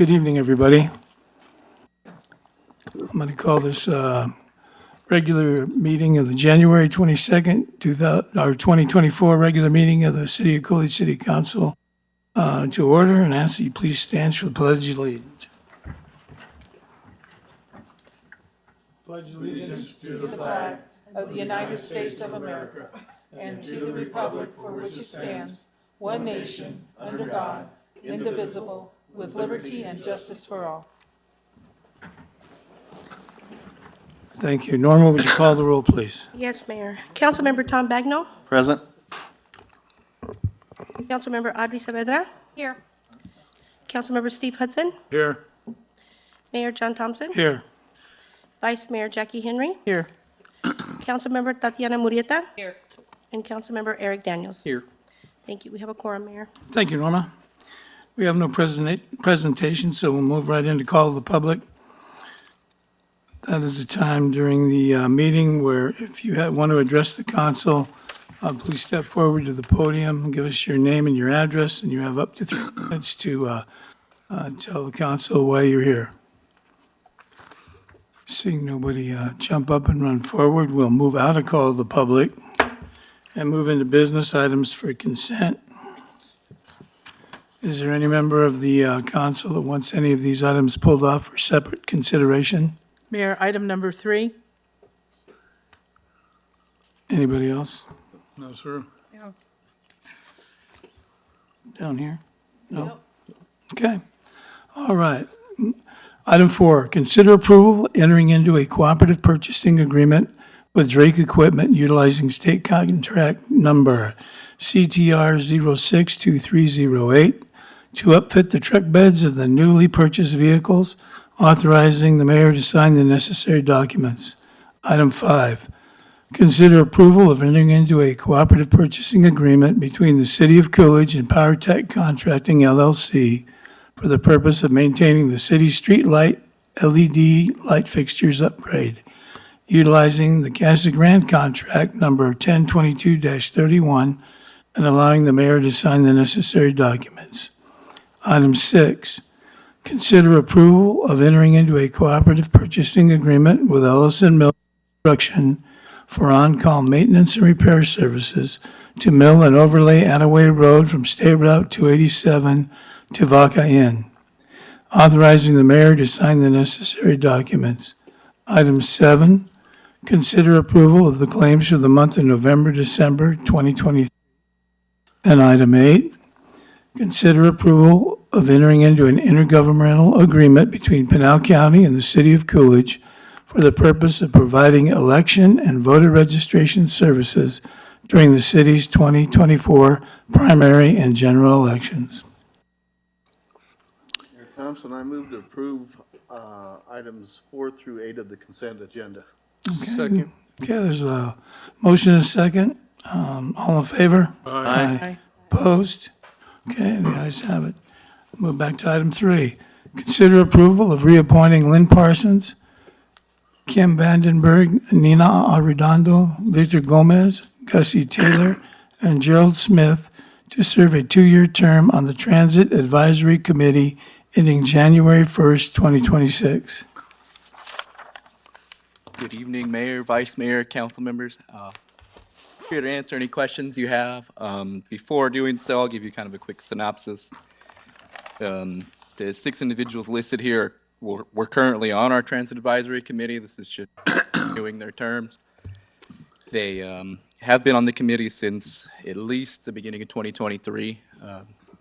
Good evening, everybody. I'm going to call this regular meeting of the January 22nd, 2024 regular meeting of the City of Coolidge City Council to order, and ask that you please stand for the Pledge of Allegiance. Pledge allegiance To the flag of the United States of America and to the republic for which it stands, one nation, under God, indivisible, with liberty and justice for all. Thank you. Norma, would you call the roll, please? Yes, Mayor. Councilmember Tom Bagnall. Present. Councilmember Audrey Saavedra. Here. Councilmember Steve Hudson. Here. Mayor John Thompson. Here. Vice Mayor Jackie Henry. Here. Councilmember Tatiana Murrieta. Here. And Councilmember Eric Daniels. Here. Thank you. We have a quorum, Mayor. Thank you, Norma. We have no presentation, so we'll move right into call of the public. That is a time during the meeting where if you want to address the council, please step forward to the podium and give us your name and your address, and you have up to 3 minutes to tell the council why you're here. Seeing nobody jump up and run forward, we'll move out of call of the public and move into business items for consent. Is there any member of the council that wants any of these items pulled off for separate consideration? Mayor, item number 3. Anybody else? No, sir. Down here? No? Okay. All right. Item 4, consider approval of entering into a cooperative purchasing agreement with Drake Equipment utilizing state contract number CTR 062308 to upfit the truck beds of the newly purchased vehicles, authorizing the mayor to sign the necessary documents. Item 5, consider approval of entering into a cooperative purchasing agreement between the City of Coolidge and PowerTech Contracting LLC for the purpose of maintaining the city's street light LED light fixtures upgrade, utilizing the Casa Grande contract number 1022-31 and allowing the mayor to sign the necessary documents. Item 6, consider approval of entering into a cooperative purchasing agreement with Ellison Mill Construction for on-call maintenance and repair services to mill and overlay Attaway Road from State Route 287 to Vaca Inn, authorizing the mayor to sign the necessary documents. Item 7, consider approval of the claims for the month of November, December 2023. And item 8, consider approval of entering into an intergovernmental agreement between Pinal County and the City of Coolidge for the purpose of providing election and voter registration services during the city's 2024 primary and general elections. Mayor Thompson, I move to approve items 4 through 8 of the consent agenda. Second. Okay, there's a motion and a second. All in favor? Aye. Opposed? Okay, the ayes have it. Move back to item 3. Consider approval of reappointing Lynn Parsons, Kim Vandenberg, Nina Arredondo, Victor Gomez, Gussie Taylor, and Gerald Smith to serve a 2-year term on the Transit Advisory Committee ending January 1st, 2026. Good evening, Mayor, Vice Mayor, council members. Here to answer any questions you have. Before doing so, I'll give you kind of a quick synopsis. The 6 individuals listed here were currently on our Transit Advisory Committee. This is just renewing their terms. They have been on the committee since at least the beginning of 2023,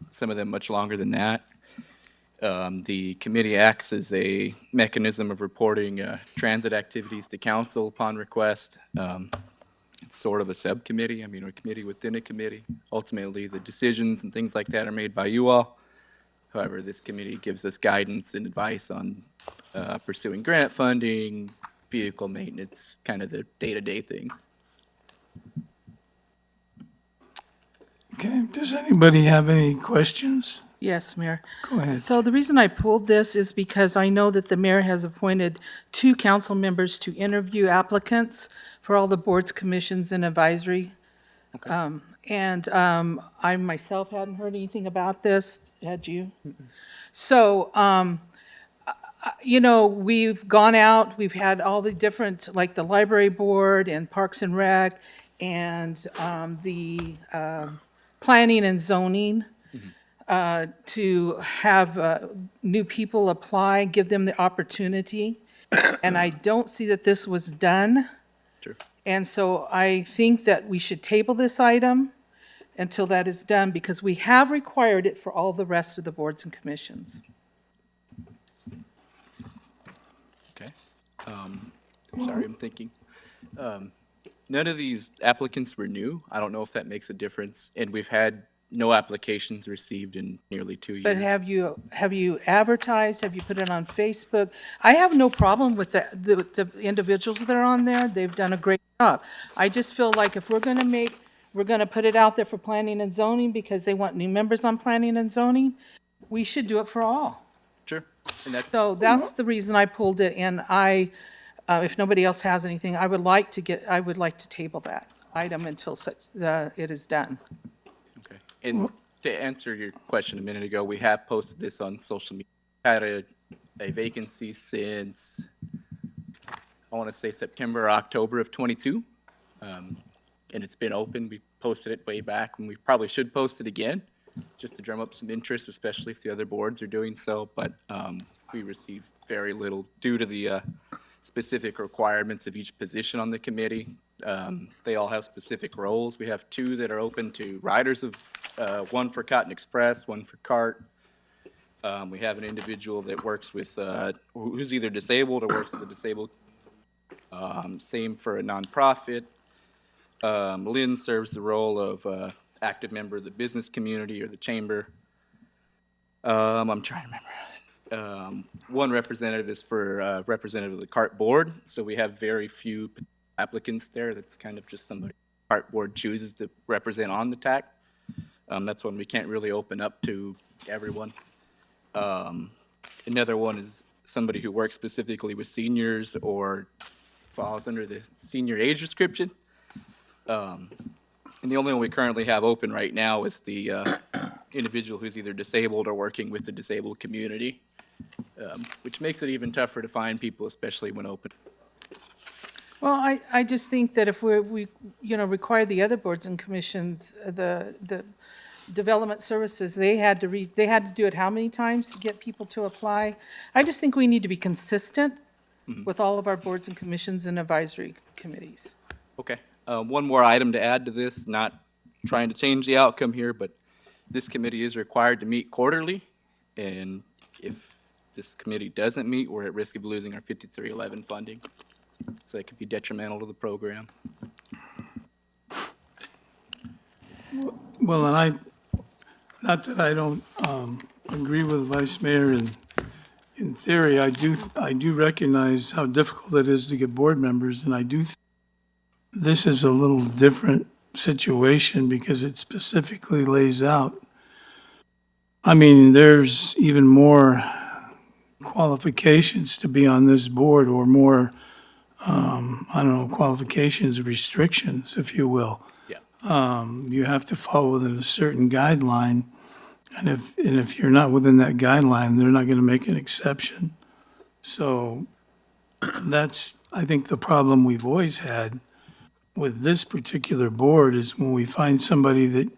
some of them much longer than that. The committee acts as a mechanism of reporting transit activities to council upon request. It's sort of a subcommittee, a committee within a committee. Ultimately, the decisions and things like that are made by you all. However, this committee gives us guidance and advice on pursuing grant funding, vehicle maintenance, kind of the day-to-day things. Okay, does anybody have any questions? Yes, Mayor. Go ahead. So the reason I pulled this is because I know that the mayor has appointed 2 council members to interview applicants for all the boards, commissions, and advisory. I myself hadn't heard anything about this. Had you? So, you know, we've gone out, we've had all the different, like the library board and Parks and Rec and the planning and zoning to have new people apply, give them the opportunity. And I don't see that this was done. Sure. And so I think that we should table this item until that is done, because we have required it for all the rest of the boards and commissions. Okay. Sorry, I'm thinking. None of these applicants were new. I don't know if that makes a difference. And we've had no applications received in nearly 2 years. But have you advertised? Have you put it on Facebook? I have no problem with the individuals that are on there. They've done a great job. I just feel like if we're gonna put it out there for planning and zoning because they want new members on planning and zoning, we should do it for all. Sure. And that's, So that's the reason I pulled it, and if nobody else has anything, I would like to table that item until it is done. okay. And to answer your question a minute ago, we have posted this on social media. Had a vacancy since, I want to say September, or October of '22. And it's been open. We posted it way back, and we probably should post it again, just to drum up some interest, especially if the other boards are doing so. But we received very little due to the specific requirements of each position on the committee. They all have specific roles. We have two that are open to riders of, one for Cotton Express, one for CART. We have an individual that works with, who's either disabled or works with the disabled. Same for a nonprofit. Lynn serves the role of active member of the business community or the chamber. I'm trying to remember. One representative is for representative of the CART board, so we have very few applicants there. That's kind of just somebody the CART board chooses to represent on the TAC. That's one we can't really open up to everyone. Another one is somebody who works specifically with seniors or falls under the senior age description. And the only one we currently have open right now is the individual who's either disabled or working with the disabled community, which makes it even tougher to find people, especially when open. Well, I just think that if we require the other boards and commissions, the development services, they had to do it how many times to get people to apply? I just think we need to be consistent with all of our boards and commissions and advisory committees. Okay. One more item to add to this, not trying to change the outcome here, but this committee is required to meet quarterly. And if this committee doesn't meet, we're at risk of losing our 5311 funding. So it could be detrimental to the program. Well, and not that I don't agree with Vice Mayor in theory, I do recognize how difficult it is to get board members, and I do this is a little different situation because it specifically lays out. I mean, there's even more qualifications to be on this board, or more, I don't know, qualifications, restrictions, if you will. Yeah. You have to fall within a certain guideline, and if you're not within that guideline, they're not going to make an exception. So that's, I think, the problem we've always had with this particular board is when we find somebody that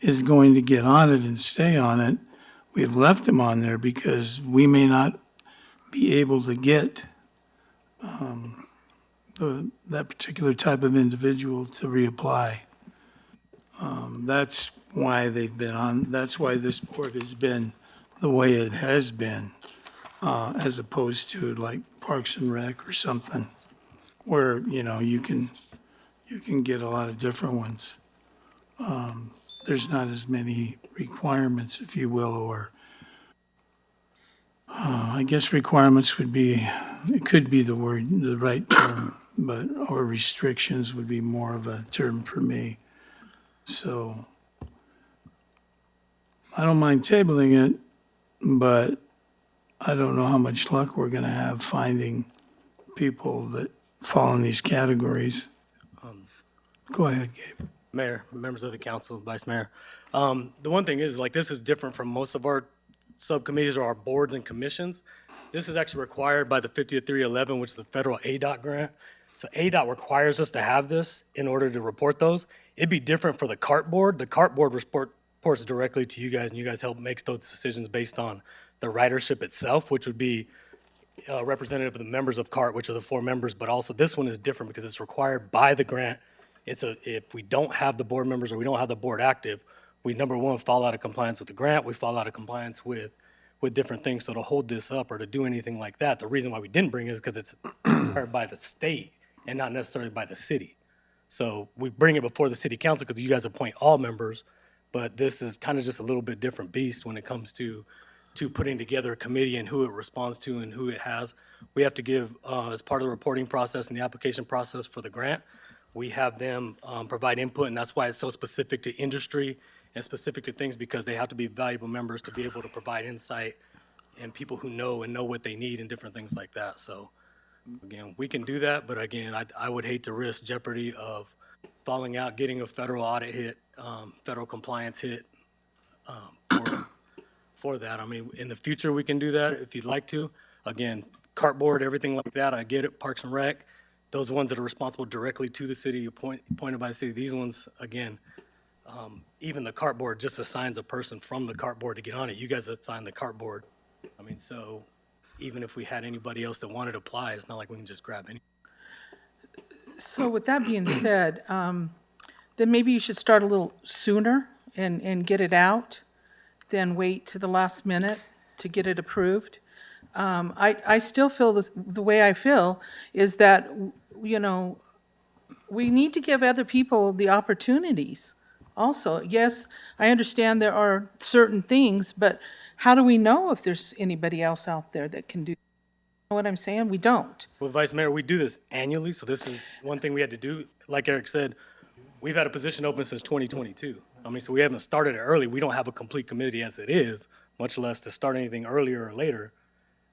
is going to get on it and stay on it, we have left them on there because we may not be able to get that particular type of individual to reapply. That's why they've been on, that's why this board has been the way it has been, as opposed to like Parks and Rec or something, where, you can get a lot of different ones. There's not as many requirements, if you will, or I guess requirements would be, it could be the right term, but, or restrictions would be more of a term for me. So I don't mind tabling it, but I don't know how much luck we're going to have finding people that fall in these categories. Go ahead, Gabe. Mayor, members of the council, Vice Mayor. The one thing is, like, this is different from most of our subcommittees or our boards and commissions. This is actually required by the 50-311, which is the federal ADOT grant. So ADOT requires us to have this in order to report those. It'd be different for the CART board. The CART board reports directly to you guys, and you guys help make those decisions based on the ridership itself, which would be representative of the members of CART, which are the 4 members, but also this one is different because it's required by the grant. If we don't have the board members or we don't have the board active, we, number one, fall out of compliance with the grant, we fall out of compliance with different things. So to hold this up or to do anything like that, the reason why we didn't bring it is because it's required by the state and not necessarily by the city. So we bring it before the city council because you guys appoint all members, but this is kind of just a little bit different beast when it comes to putting together a committee and who it responds to and who it has. We have to give, as part of the reporting process and the application process for the grant, we have them provide input, and that's why it's so specific to industry and specific to things, because they have to be valuable members to be able to provide insight and people who know and know what they need and different things like that. So again, we can do that, but again, I would hate to risk jeopardy of falling out, getting a federal audit hit, federal compliance hit for that. I mean, in the future, we can do that if you'd like to. Again, cartboard, everything like that, I get it, Parks and Rec. Those ones that are responsible directly to the city, appointed by the city, these ones, again, even the cartboard just assigns a person from the cartboard to get on it. You guys assign the cartboard. I mean, so even if we had anybody else that wanted to apply, it's not like we can just grab any. So with that being said, then maybe you should start a little sooner and get it out than wait to the last minute to get it approved. I still feel the way I feel is that, you know, we need to give other people the opportunities also. Yes, I understand there are certain things, but how do we know if there's anybody else out there that can do? You know what I'm saying? We don't. Well, Vice Mayor, we do this annually, so this is one thing we had to do. Like Eric said, we've had a position open since 2022. I mean, so we haven't started it early. We don't have a complete committee as it is, much less to start anything earlier or later.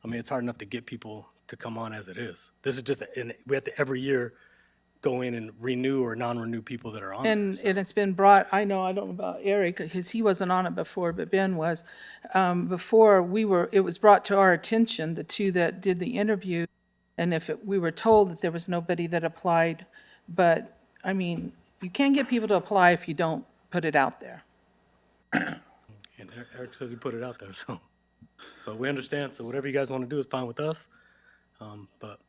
I mean, it's hard enough to get people to come on as it is. This is just, and we have to every year go in and renew or non-renew people that are on there. And it's been brought, I don't know about Eric, because he wasn't on it before, but Ben was. Before, it was brought to our attention, the 2 that did the interview, and we were told that there was nobody that applied. But, I mean, you can't get people to apply if you don't put it out there. And Eric says he put it out there, so. But we understand, so whatever you guys want to do is fine with us. But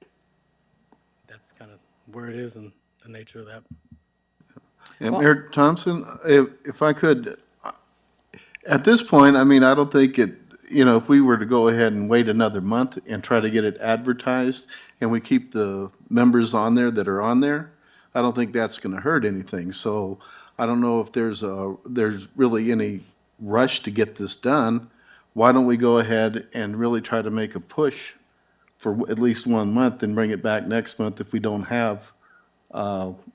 that's kind of where it is and the nature of that. And Mayor Thompson, if I could, at this point, I mean, I don't think if we were to go ahead and wait another month and try to get it advertised, and we keep the members on there that are on there, I don't think that's gonna hurt anything. So I don't know if there's really any rush to get this done. Why don't we go ahead and really try to make a push for at least 1 month and bring it back next month if we don't have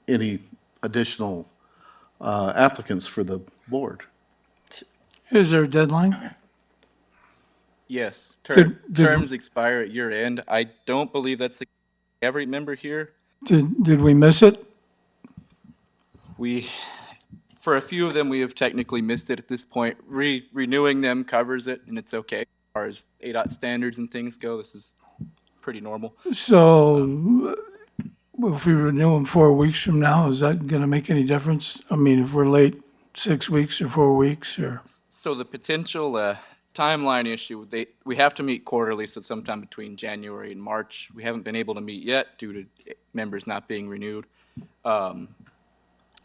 any additional applicants for the board? Is there a deadline? Yes, Did- terms expire at year end. I don't believe that's every member here. Did we miss it? For a few of them, we have technically missed it at this point. Renewing them covers it, and it's okay. As far as ADOT standards and things go, this is pretty normal. So if we renew them 4 weeks from now, is that going to make any difference? I mean, if we're late 6 weeks or 4 weeks or? So the potential timeline issue, we have to meet quarterly, so sometime between January and March. We haven't been able to meet yet due to members not being renewed.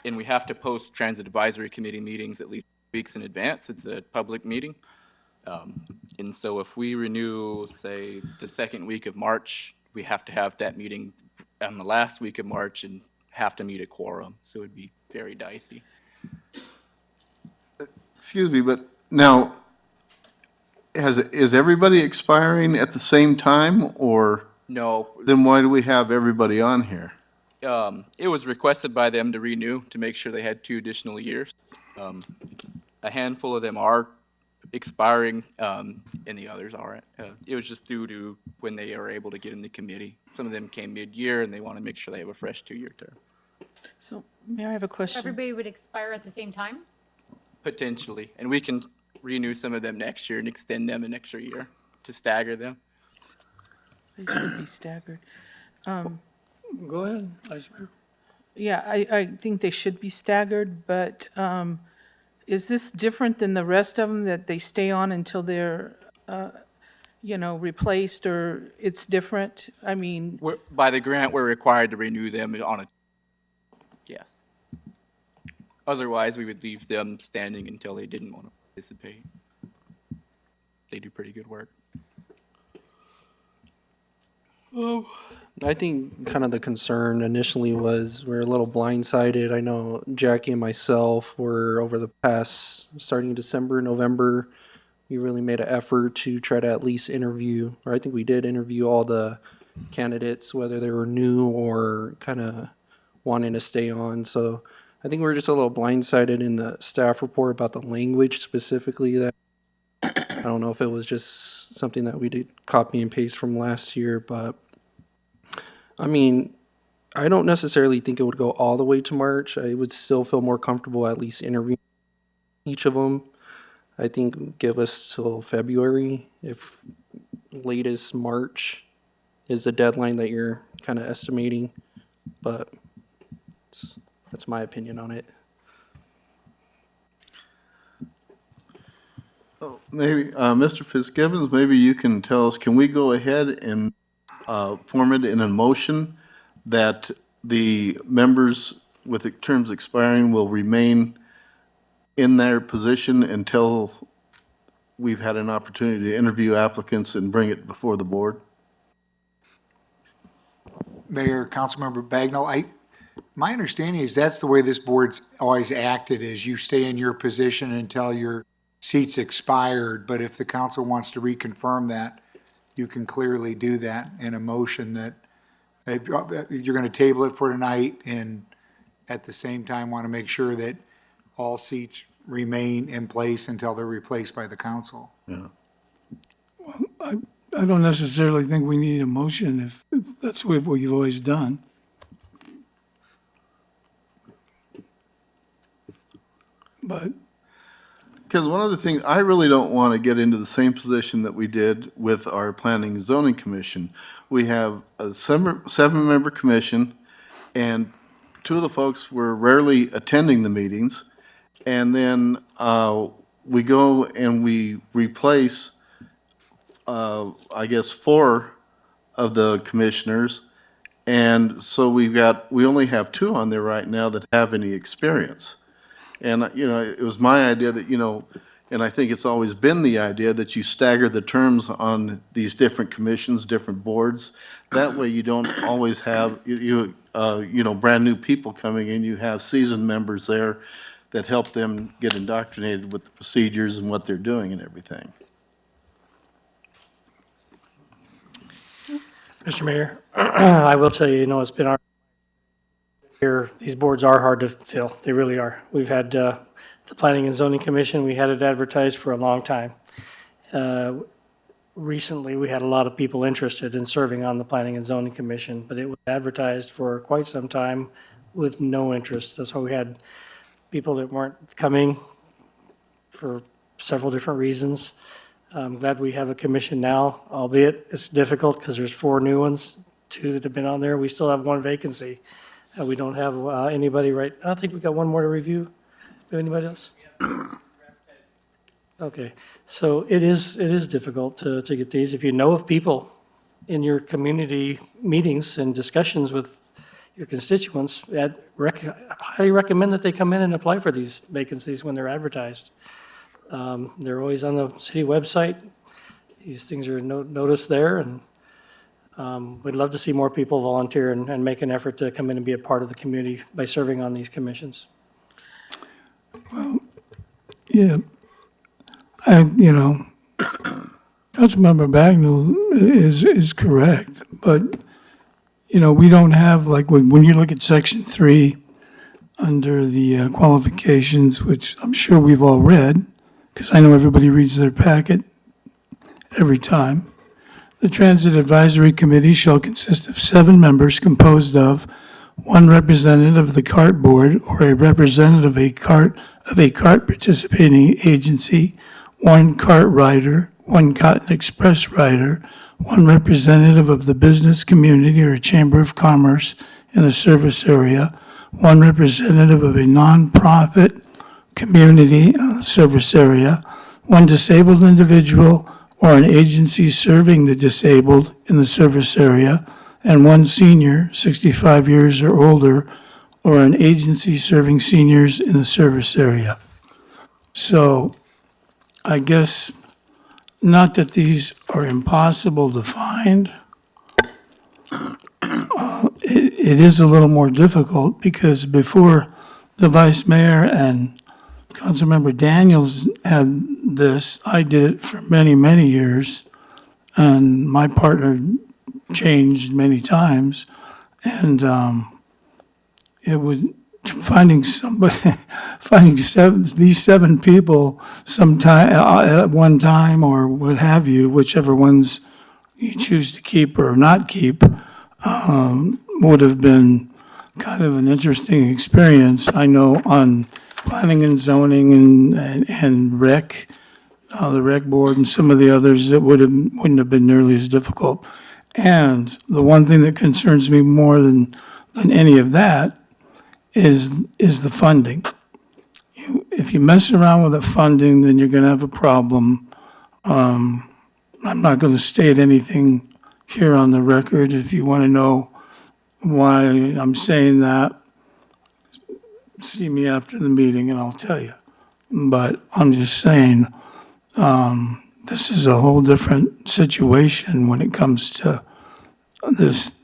And we have to post Transit Advisory Committee meetings at least weeks in advance. It's a public meeting. And so if we renew, say, the second week of March, we have to have that meeting on the last week of March and have to meet a quorum. So it'd be very dicey. Excuse me, but now, is everybody expiring at the same time, or No, then why do we have everybody on here? it was requested by them to renew to make sure they had 2 additional years. A handful of them are expiring, and the others aren't. It was just due to when they are able to get in the committee. Some of them came mid-year, and they want to make sure they have a fresh 2-year term. So, Mayor, I have a question. Everybody would expire at the same time? Potentially, and we can renew some of them next year and extend them an extra year to stagger them. They should be staggered. Go ahead, Vice Mayor. Yeah, I think they should be staggered, but is this different than the rest of them, that they stay on until they're, replaced, or it's different? I mean, By the grant, we're required to renew them on a, yes. Otherwise, we would leave them standing until they didn't want to participate. They do pretty good work. I think kind of the concern initially was we're a little blindsided. I know Jackie and myself were over the past, starting December, November, we really made an effort to try to at least interview, or I think we did interview all the candidates, whether they were new or kind of wanting to stay on. So I think we were just a little blindsided in the staff report about the language specifically. That I don't know if it was just something that we did copy and paste from last year, but I mean, I don't necessarily think it would go all the way to March. I would still feel more comfortable at least interviewing each of them. I think give us till February, if latest March is the deadline that you're kind of estimating, but that's my opinion on it. Maybe, Mr. Fitzgibbons, maybe you can tell us, can we go ahead and form it in a motion that the members with the terms expiring will remain in their position until we've had an opportunity to interview applicants and bring it before the board? Mayor, Councilmember Bagnell, my understanding is that's the way this board's always acted, is you stay in your position until your seat's expired, but if the council wants to reconfirm that, you can clearly do that in a motion that if you're going to table it for tonight and at the same time want to make sure that all seats remain in place until they're replaced by the council. Yeah. I don't necessarily think we need a motion if that's what we've always done. But Because one other thing, I really don't want to get into the same position that we did with our Planning and Zoning Commission. We have a seven-member commission, and two of the folks were rarely attending the meetings. And then we go and we replace, I guess, four of the commissioners. And so we only have two on there right now that have any experience. And, it was my idea that, and I think it's always been the idea that you stagger the terms on these different commissions, different boards. That way you don't always have, brand new people coming in. You have seasoned members there that help them get indoctrinated with the procedures and what they're doing and everything. Mr. Mayor, I will tell you, it's been our here, these boards are hard to fill. They really are. We've had the Planning and Zoning Commission, we had it advertised for a long time. Recently, we had a lot of people interested in serving on the Planning and Zoning Commission, but it was advertised for quite some time with no interest. That's why we had people that weren't coming for several different reasons. I'm glad we have a commission now, albeit it's difficult because there's four new ones, two that have been on there. We still have one vacancy. We don't have anybody right, I think we got one more to review. Do anybody else? Okay, so it is difficult to get these. If you know of people in your community meetings and discussions with your constituents, I'd highly recommend that they come in and apply for these vacancies when they're advertised. They're always on the city website. These things are noticed there, and we'd love to see more people volunteer and make an effort to come in and be a part of the community by serving on these commissions. yeah, Councilmember Bagnell is correct, but we don't have, like, when you look at Section 3 under the qualifications, which I'm sure we've all read, because I know everybody reads their packet every time. The Transit Advisory Committee shall consist of 7 members composed of 1 representative of the CART Board or a representative of a CART participating agency, one cart rider, one Cotton Express rider, one representative of the business community or chamber of commerce in the service area, one representative of a nonprofit community service area, one disabled individual or an agency serving the disabled in the service area, and one senior, 65 years or older, or an agency serving seniors in the service area. So I guess, not that these are impossible to find, it is a little more difficult because before the vice mayor and Councilmember Daniels had this, I did it for many, many years, and my partner changed many times, and it would, finding somebody, these seven people sometime, at one time, or what have you, whichever ones you choose to keep or not keep, would have been kind of an interesting experience. I know on planning and zoning and rec, the rec board and some of the others, it wouldn't have been nearly as difficult. And the one thing that concerns me more than any of that is the funding. If you mess around with the funding, then you're gonna have a problem. I'm not gonna state anything here on the record. If you wanna know why I'm saying that, see me after the meeting and I'll tell you. But I'm just saying, this is a whole different situation when it comes to this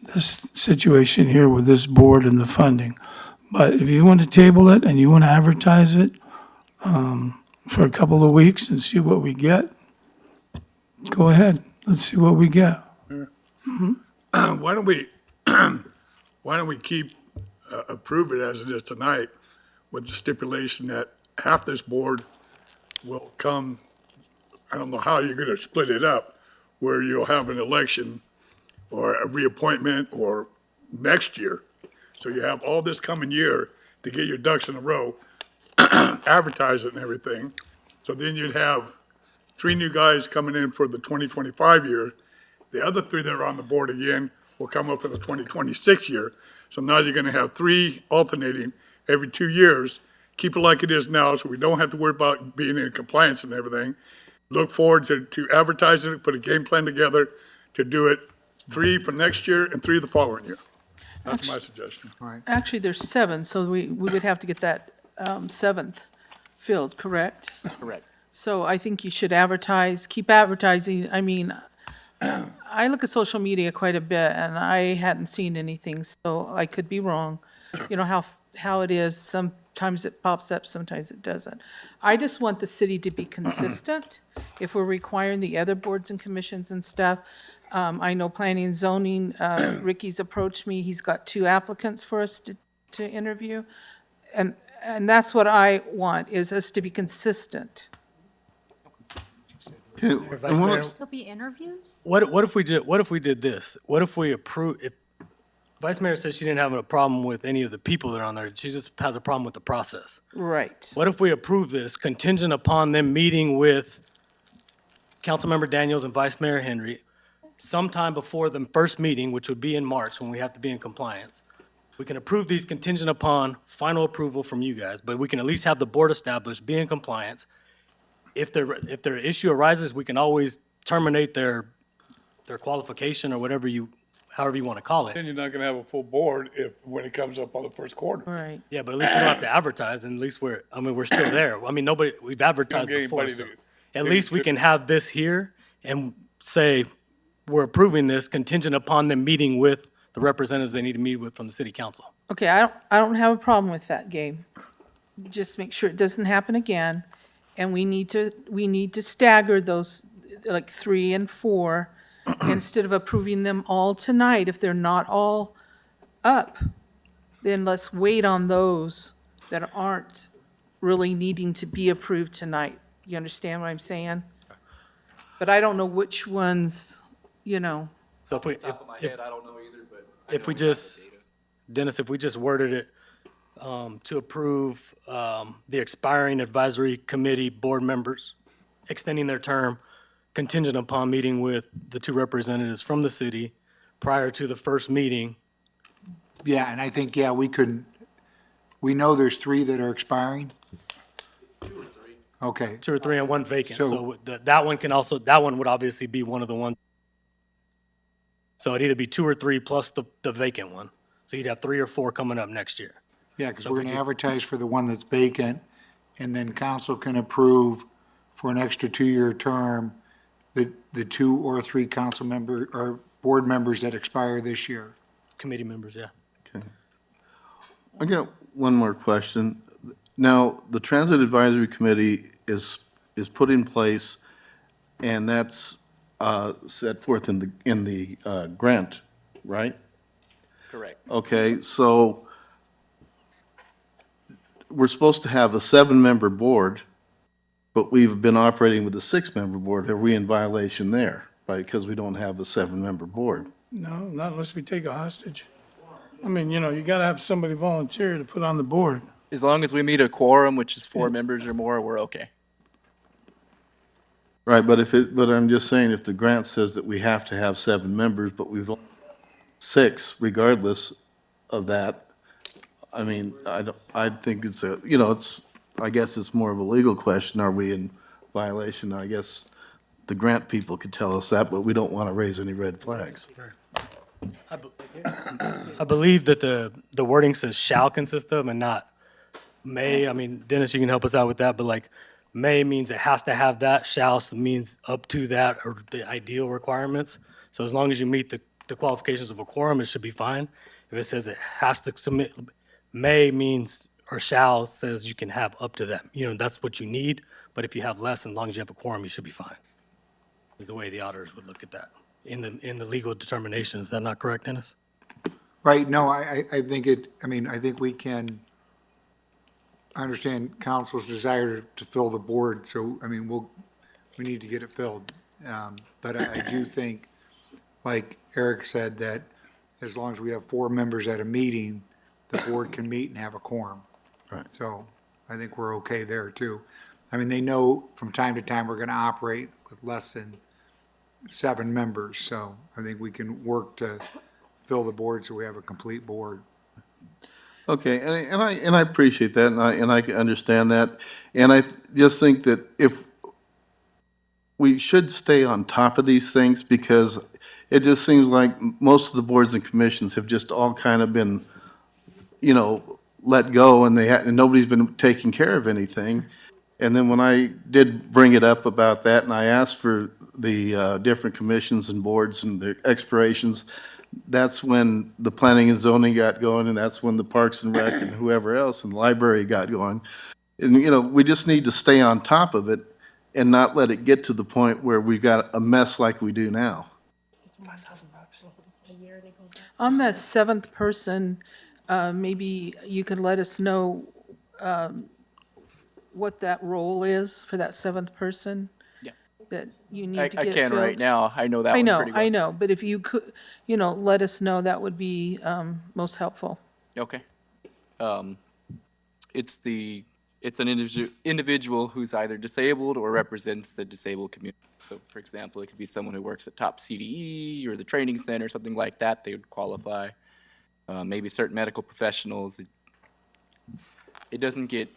situation here with this board and the funding. But if you want to table it and you want to advertise it for a couple of weeks and see what we get, go ahead. Let's see what we get. Why don't we, why don't we keep, approve it as it is tonight with the stipulation that half this board will come, I don't know how you're gonna split it up, where you'll have an election or a reappointment or next year. So you have all this coming year to get your ducks in a row, advertise it and everything. So then you'd have 3 new guys coming in for the 2025 year. The other 3 that are on the board again will come up for the 2026 year. So now you're gonna have 3 alternating every 2 years. Keep it like it is now, so we don't have to worry about being in compliance and everything. Look forward to advertising it, put a game plan together to do it 3 for next year and 3 the following year. That's my suggestion. Actually, there's 7, so we would have to get that 7th filled, correct? Correct. So I think you should advertise, keep advertising. I mean, I look at social media quite a bit, and I hadn't seen anything, so I could be wrong. You know how it is, sometimes it pops up, sometimes it doesn't. I just want the city to be consistent. If we're requiring the other boards and commissions and stuff, I know planning and zoning, Ricky's approached me, he's got 2 applicants for us to interview. And that's what I want, is us to be consistent. Okay, Vice and one Mayor, of- Still be interviews? what if we did this? What if we approve, if Vice Mayor says she didn't have a problem with any of the people that are on there, she just has a problem with the process. Right. What if we approve this contingent upon them meeting with Councilmember Daniels and Vice Mayor Henry sometime before the first meeting, which would be in March when we have to be in compliance? We can approve these contingent upon final approval from you guys, but we can at least have the board established, be in compliance. If their issue arises, we can always terminate their qualification or however you want to call it. Then you're not gonna have a full board when it comes up on the first quarter. Right. Yeah, but at least we don't have to advertise, and at least we're still there. I mean, we've advertised get before, anybody so to- at least we can have this here and say, we're approving this contingent upon them meeting with the representatives they need to meet with from the city council. Okay, I don't have a problem with that, Gabe. Just make sure it doesn't happen again, and we need to stagger those, like 3 and 4, instead of approving them all tonight. If they're not all up, then let's wait on those that aren't really needing to be approved tonight. You understand what I'm saying? But I don't know which ones, you know. So if we, Top of my head, I don't know either, but. if we just, Dennis, if we just worded it to approve the expiring advisory committee board members extending their term contingent upon meeting with the two representatives from the city prior to the first meeting. Yeah, and I think, yeah, we know there's 3 that are expiring? Okay, 2 or 3 and 1 vacant. So- So that one would obviously be one of the ones. So it'd either be 2 or 3 plus the vacant one. So you'd have 3 or 4 coming up next year. yeah, because So we're we going to just- advertise for the one that's vacant, and then council can approve for an extra 2-year term, the 2 or 3 council member, or board members that expire this year. Committee members, yeah. Okay. I got one more question. Now, the Transit Advisory Committee is put in place, and that's set forth in the grant, right? Correct. Okay, so we're supposed to have a 7-member board, but we've been operating with a 6-member board. Are we in violation there? Because we don't have a 7-member board? No, not unless we take a hostage. I mean, you know, you gotta have somebody volunteer to put on the board. As long as we meet a quorum, which is 4 members or more, we're okay. Right, but I'm just saying, if the grant says that we have to have 7 members, but we've only 6 regardless of that, I mean, I think it's I guess it's more of a legal question. Are we in violation? I guess the grant people could tell us that, but we don't want to raise any red flags. I believe that the wording says shall consist of and not may. I mean, Dennis, you can help us out with that, but like may means it has to have that, shall means up to that or the ideal requirements. So as long as you meet the qualifications of a quorum, it should be fine. If it says it has to submit, may means, or shall says you can have up to that. You know, that's what you need, but if you have less, as long as you have a quorum, you should be fine. Is the way the auditors would look at that in the legal determination. Is that not correct, Dennis? Right, no, I think I think we can, I understand council's desire to fill the board, so, I mean, we need to get it filled. But I do think, like Eric said, that as long as we have 4 members at a meeting, the board can meet and have a quorum. Right. So I think we're okay there too. I mean, they know from time to time we're gonna operate with less than 7 members, so I think we can work to fill the board so we have a complete board. Okay, and I appreciate that, and I can understand that, and I just think that if we should stay on top of these things, because it just seems like most of the boards and commissions have just all kind of been, let go, and and nobody's been taking care of anything. And then when I did bring it up about that, and I asked for the different commissions and boards and their expirations, that's when the planning and zoning got going, and that's when the Parks and Rec and whoever else and the library got going. And, we just need to stay on top of it and not let it get to the point where we've got a mess like we do now. On that 7th person, maybe you could let us know what that role is for that 7th person? Yeah. That you need I to get can right filled? now. I know that I one know, pretty well. I know, but if you could, let us know, that would be most helpful. Okay. It's an individual who's either disabled or represents the disabled community. So, for example, it could be someone who works at Top CDE or the training center, something like that. They would qualify. Maybe certain medical professionals. It doesn't get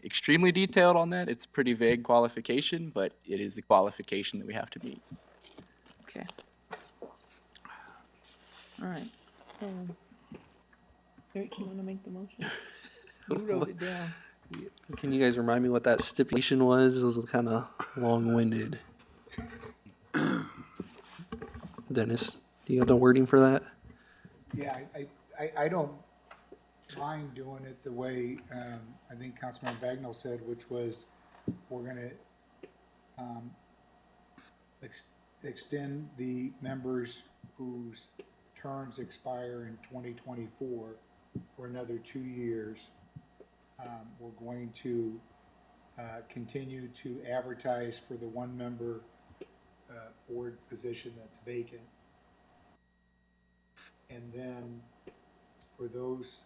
extremely detailed on that. It's a pretty vague qualification, but it is a qualification that we have to meet. Okay. All right, so, Eric, you want to make the motion? You wrote it down. Can you guys remind me what that stipulation was? It was kind of long-winded. Dennis, do you have the wording for that? Yeah, I don't mind doing it the way, I think Councilman Bagnell said, which was, we're gonna, extend the members whose terms expire in 2024 for another 2 years. We're going to, continue to advertise for the 1-member, board position that's vacant. And then for those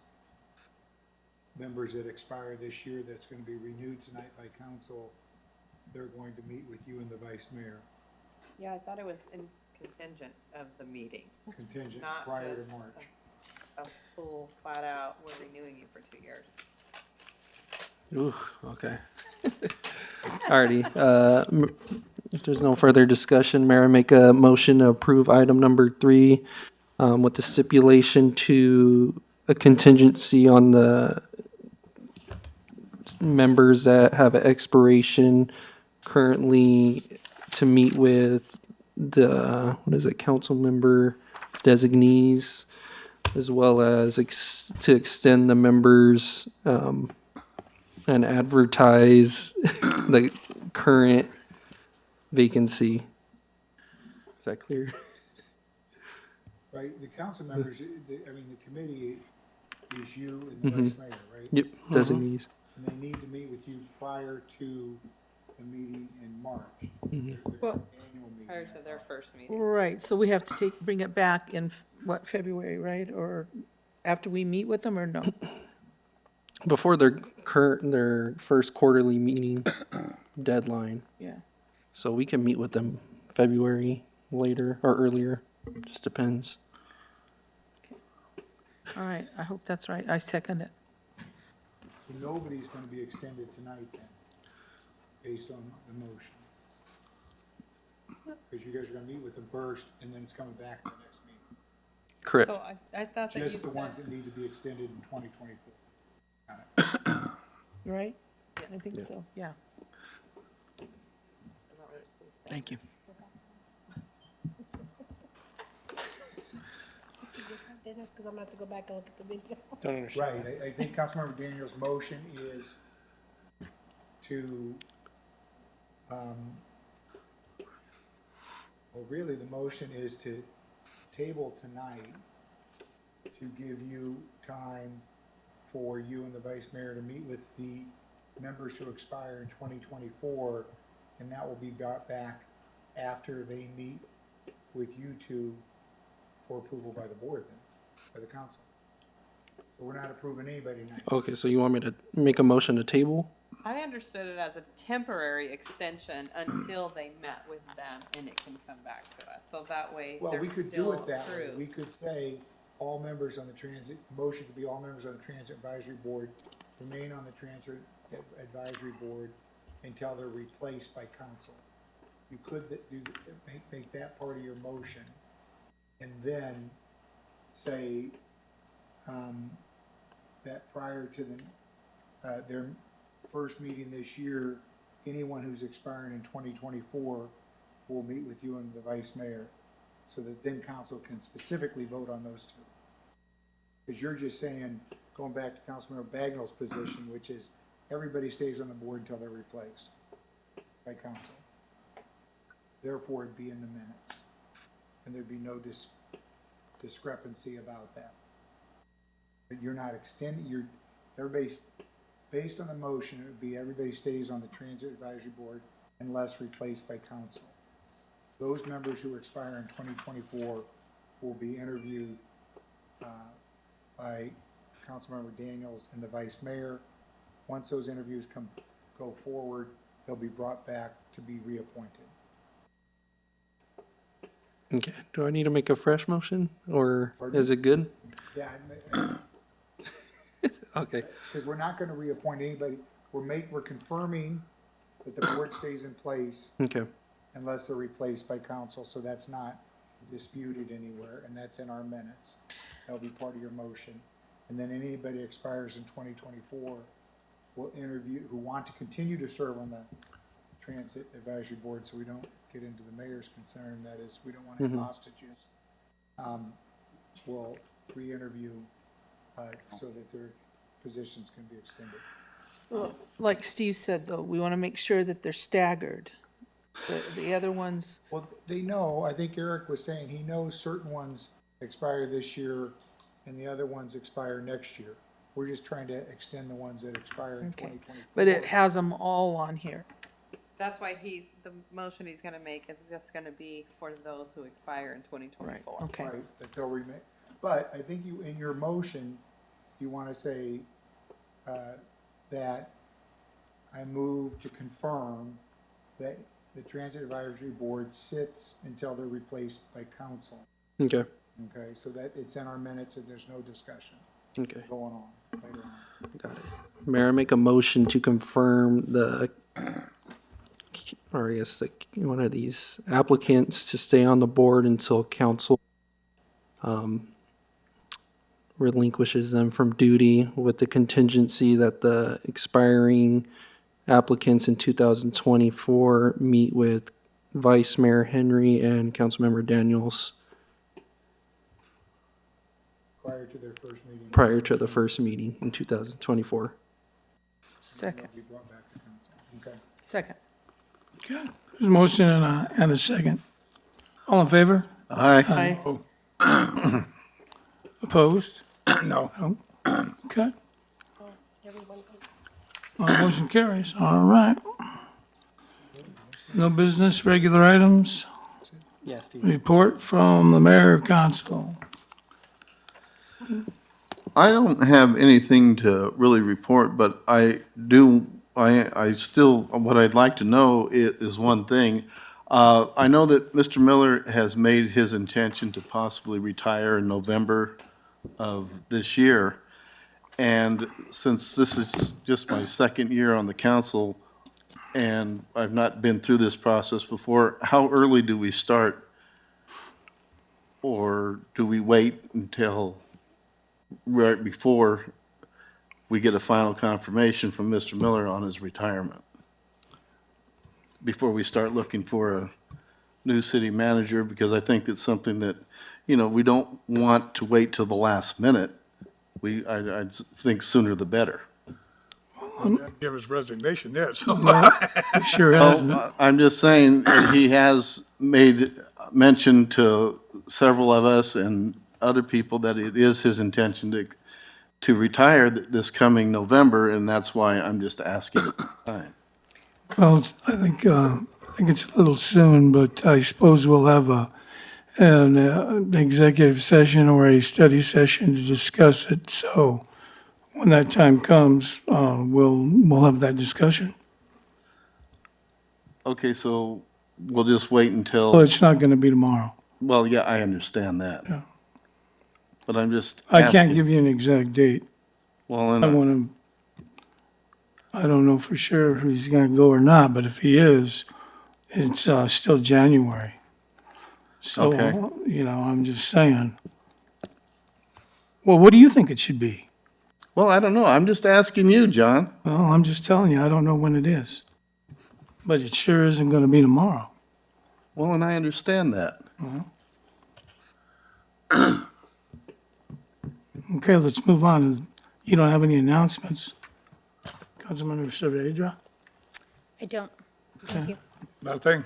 members that expire this year, that's gonna be renewed tonight by council, they're going to meet with you and the vice mayor Yeah, I thought it was in contingent of the meeting, contingent not prior to just March. a full flat out, we're renewing you for 2 years. Ooh, okay. Alrighty, if there's no further discussion, Mayor, I make a motion to approve item number 3, with the stipulation to a contingency on the members that have an expiration currently to meet with the, what is it, council member designees, as well as to extend the members, and advertise the current vacancy. Is that clear? Right, the council members, I mean, the committee is you and the vice mayor, right? Yep, designees. And they need to meet with you prior to the meeting in March. Their Well- annual meeting. Prior to their first meeting. Right, so we have to bring it back in, what, February, right? Or after we meet with them, or no? Before their first quarterly meeting deadline. Yeah. So we can meet with them February later or earlier, just depends. All right, I hope that's right. I second it. So nobody's gonna be extended tonight then, based on the motion. Because you guys are gonna meet with them first, and then it's coming back to the next meeting. Correct. So I thought that you Just the ones said, that need to be extended in 2024. Right? I think so, yeah. Thank you. Because I'm gonna have to go back and look at the video. Don't understand. Right, I think Councilmember Daniels' motion is to, well, really, the motion is to table tonight to give you time for you and the vice mayor to meet with the members who expire in 2024, and that will be brought back after they meet with you two for approval by the board then, by the council. So we're not approving anybody tonight. Okay, so you want me to make a motion to table? I understood it as a temporary extension until they met with them and it can come back to us. So that way Well, they're we could do still it that way. We approved. could say all members on the transit, motion could be all members on the transit advisory board remain on the transit advisory board until they're replaced by council. You could make that part of your motion and then say, that prior to their first meeting this year, anyone who's expiring in 2024 will meet with you and the vice mayor, so that then council can specifically vote on those two. Because you're just saying, going back to Councilmember Bagnell's position, which is everybody stays on the board until they're replaced by council. Therefore, it'd be in the minutes, and there'd be no discrepancy about that. But you're not extending, everybody's, based on the motion, it would be everybody stays on the transit advisory board unless replaced by council. Those members who expire in 2024 will be interviewed by Councilmember Daniels and the vice mayor. Once those interviews go forward, they'll be brought back to be reappointed. Okay, do I need to make a fresh motion or Pardon? is it good? Yeah, Okay, because we're not gonna reappoint anybody. We're confirming that the board stays in place okay, unless they're replaced by council, so that's not disputed anywhere, and that's in our minutes. That'll be part of your motion. And then anybody expires in 2024 will interview, who want to continue to serve on the transit advisory board, so we don't get into the mayor's concern, that is, we don't want any hostages. Will re-interview, so that their positions can be extended. Well, like Steve said, though, we want to make sure that they're staggered. The other ones, Well, they know, I think Eric was saying, he knows certain ones expire this year and the other ones expire next year. We're just trying to extend the ones that expire in okay, 2024. but it has them all on here. That's why the motion he's gonna make is just gonna be for those who expire in 2024. Okay, Right, that they'll remain, but I think you, in your motion, you wanna say, that I move to confirm that the Transit Advisory Board sits until they're replaced by council. Okay, Okay, so that it's in our minutes and there's no discussion okay. going on later on. Got it. Mayor, I make a motion to confirm or I guess one of these applicants to stay on the board until council relinquishes them from duty with the contingency that the expiring applicants in 2024 meet with Vice Mayor Henry and Councilmember Daniels Prior to their first meeting. prior to the first meeting in 2024. Second, Be brought back to council. Okay. second. Okay, there's a motion and a second. All in favor? Aye. Aye. Opposed? No. Okay, Everyone, motion carries. All right. No business, regular items. Yeah, Steve. Report from the mayor council. I don't have anything to really report, but I still, what I'd like to know is one thing. I know that Mr. Miller has made his intention to possibly retire in November of this year. And since this is just my second year on the council and I've not been through this process before, how early do we start? Or do we wait until right before we get a final confirmation from Mr. Miller on his retirement? Before we start looking for a new city manager, because I think it's something that, we don't want to wait till the last minute. I think sooner the better. Give his resignation yet, so. Sure hasn't. I'm just saying that he has made mention to several of us and other people that it is his intention to retire this coming November, and that's why I'm just asking at the time. Well, I think it's a little soon, but I suppose we'll have an executive session or a study session to discuss it. So when that time comes, we'll have that discussion. Okay, so we'll just wait Well, until, it's not going to be tomorrow. well, yeah, I understand that. Yeah. But I'm just I can't asking. give you an exact date. Well, I and don't know for sure if he's going to go or not, but if he is, it's still January. So, Okay. I'm just saying. Well, what do you think it should be? well, I don't know. I'm just asking you, John. Well, I'm just telling you, I don't know when it is. But it sure isn't going to be tomorrow. Well, and I understand that. Okay, let's move on. You don't have any announcements? Councilman Saavedra? I don't. Thank you. Nothing.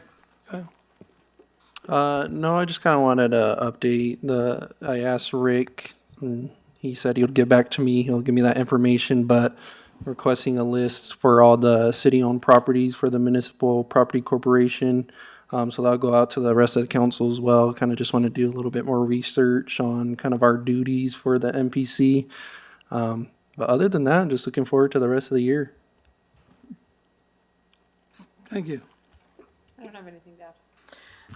No, I just kind of wanted to update I asked Rick, and he said he'll get back to me. He'll give me that information, but requesting a list for all the city-owned properties for the municipal property corporation. So that'll go out to the rest of the council as well. Kind of just want to do a little bit more research on kind of our duties for the MPC. But other than that, just looking forward to the rest of the year. Thank you. I don't have anything to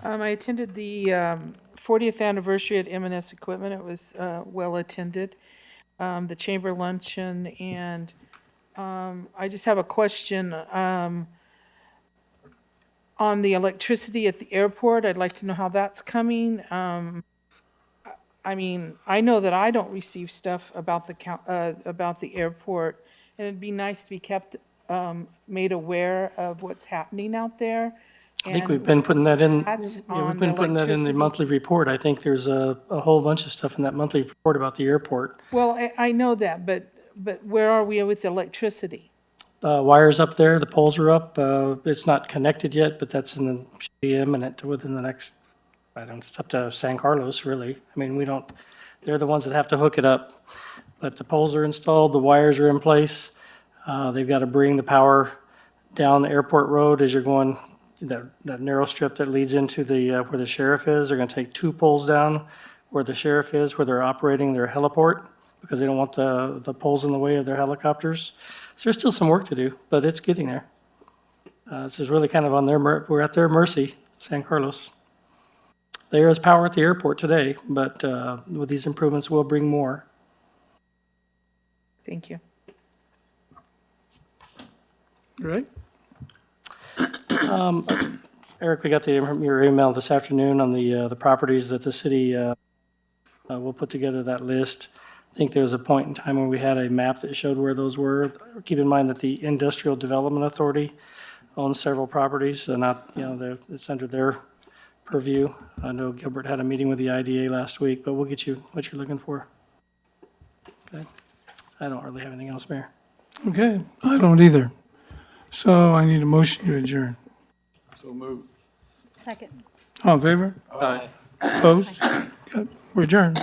add. I attended the 40th anniversary at M&S Equipment. It was well attended. The chamber luncheon, and I just have a question on the electricity at the airport. I'd like to know how that's coming. I mean, I know that I don't receive stuff about the airport, and it'd be nice to be kept made aware of what's happening out there. I think we've been putting that in, That yeah, on we've the been putting that in the electricity. monthly report. I think there's a whole bunch of stuff in that monthly report about the airport. Well, I know that, but where are we with electricity? Wires up there, the poles are up. It's not connected yet, but that's should be imminent within the next, it's up to San Carlos, really. I mean, they're the ones that have to hook it up. But the poles are installed, the wires are in place. They've got to bring the power down the airport road as you're going, that narrow strip that leads into where the sheriff is. They're going to take 2 poles down where the sheriff is, where they're operating their heliport, because they don't want the poles in the way of their helicopters. So there's still some work to do, but it's getting there. This is really kind of on we're at their mercy, San Carlos. There is power at the airport today, but with these improvements, we'll bring more. Thank you. Right? Eric, we got your email this afternoon on the properties that the city will put together that list. I think there was a point in time when we had a map that showed where those were. Keep in mind that the Industrial Development Authority owns several properties, so not, it's under their purview. I know Gilbert had a meeting with the IDA last week, but we'll get you what you're looking for. Okay. I don't really have anything else, Mayor. Okay, I don't either. So I need a motion to adjourn. So move. Second. All in favor? Aye. Opposed? Good. We're adjourned.